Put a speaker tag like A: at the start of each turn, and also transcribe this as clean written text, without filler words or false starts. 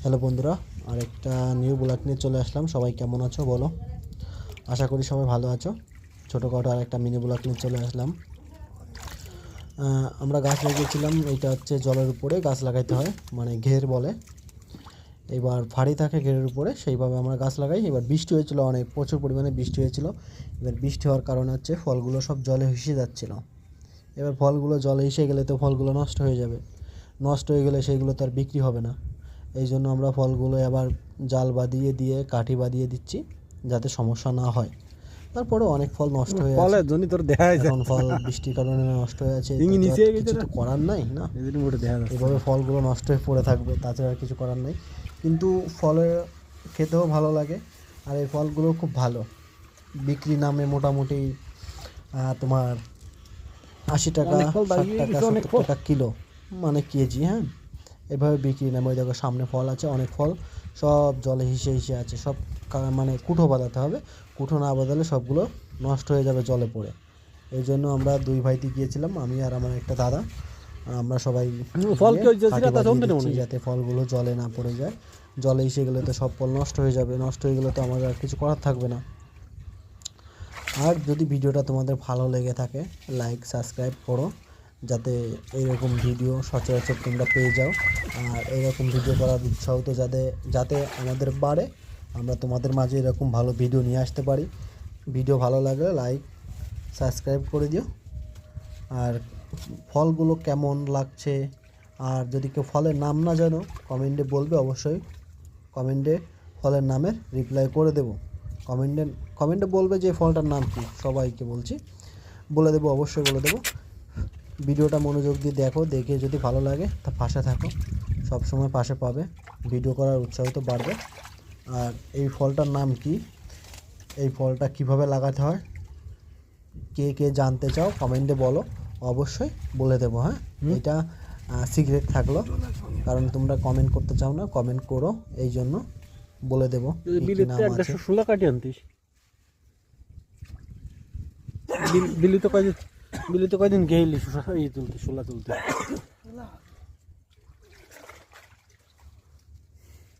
A: Hello বন্ধুরা, আরেকটা new blog নিয়ে চলে আসলাম। সবাই কেমন আছো বলো? আশা করি সবাই ভালো আছো। ছোটোখাটো আরেকটা মিনি ব্লগ নিয়ে চলে আসলাম। আমরা গাছ লাগিয়েছিলাম। এটা হচ্ছে জলের উপরে গাছ লাগাইতে হয়, মানে ঘের বলে। এবার ফাড়ি থাকে ঘেরের উপরে, সেইভাবে আমরা গাছ লাগাই। এবার বৃষ্টি হয়েছিল, অনেক প্রচুর পরিমাণে বৃষ্টি হয়েছিল। এবার বৃষ্টি হওয়ার কারণে হচ্ছে ফলগুলো সব জলে ভেসে যাচ্ছিল। এবার ফলগুলো জলে এসে গেলে তো ফলগুলো নষ্ট হয়ে যাবে। নষ্ট হয়ে গেলে সেইগুলো তো আর বিক্রি হবে না। এই জন্য আমরা ফলগুলো আবার জাল বাঁধিয়ে দিয়ে কাঠি বাঁধিয়ে দিচ্ছি, যাতে সমস্যা না হয়। তারপরে অনেক ফল নষ্ট হয়ে আছে। এখন ফল বৃষ্টির কারণে নষ্ট হয়ে আছে, কিছু তো করার নাই না। এভাবে ফলগুলো নষ্ট হয়ে পড়ে থাকবে, তাছাড়া আর কিছু করার নাই। কিন্তু ফলে খেতেও ভালো লাগে, আর এই ফলগুলো খুব ভালো। বিক্রি নামে মোটামুটি তোমার 80 টাকা, 60 টাকা, 70 টাকা কিলো, মানে কেজি। হ্যাঁ, এভাবে বিক্রি নামে। ওই দেখো সামনে ফল আছে, অনেক ফল, সব জলে হিসে হিসে আছে। সব মানে কুঠো বাঁধাতে হবে। কুঠো না বাঁধালে সবগুলো নষ্ট হয়ে যাবে জলে পড়ে। এই জন্য আমরা দুই ভাইতে গিয়েছিলাম, আমি আর আমার একটা দাদা। আমরা সবাই যাতে ফলগুলো জলে না পড়ে যায়। জলে এসে গেলে তো সব ফল নষ্ট হয়ে যাবে। নষ্ট হয়ে গেলে তো আমাদের আর কিছু করার থাকবে না। আর যদি ভিডিওটা তোমাদের ভালো লেগে থাকে, লাইক সাবস্ক্রাইব করো, যাতে এইরকম ভিডিও সচরাচর তোমরা পেয়ে যাও। আর এইরকম ভিডিও করার উৎসাহ তো যাতে যাতে আমাদের বাড়ে, আমরা তোমাদের মাঝে এরকম ভালো ভিডিও নিয়ে আসতে পারি। ভিডিও ভালো লাগলে লাইক সাবস্ক্রাইব করে দিও। আর ফলগুলো কেমন লাগছে, আর যদি কেউ ফলের নাম না জানো কমেন্টে বলবে, অবশ্যই কমেন্টে ফলের নামের রিপ্লাই করে দেবো। কমেন্টে বলবে যে ফলটার নাম কী, সবাইকে বলছি, বলে দেবো, অবশ্যই বলে দেবো। ভিডিওটা মনোযোগ দিয়ে দেখো, দেখে যদি ভালো লাগে তা পাশে থাকো, সব সময় পাশে পাবে, ভিডিও করার উৎসাহ তো বাড়বে। আর এই ফলটার নাম কি, এই ফলটা কিভাবে লাগাতে হয়, কে কে জানতে চাও কমেন্টে বলো, অবশ্যই বলে দেবো। হ্যাঁ, এটা সিক্রেট থাকলো, কারণ তোমরা কমেন্ট করতে চাও না। কমেন্ট করো, এই জন্য বলে দেবো
B: বিলি তো কয়দিন গেইলি তুলতে, সোলা তুলতে।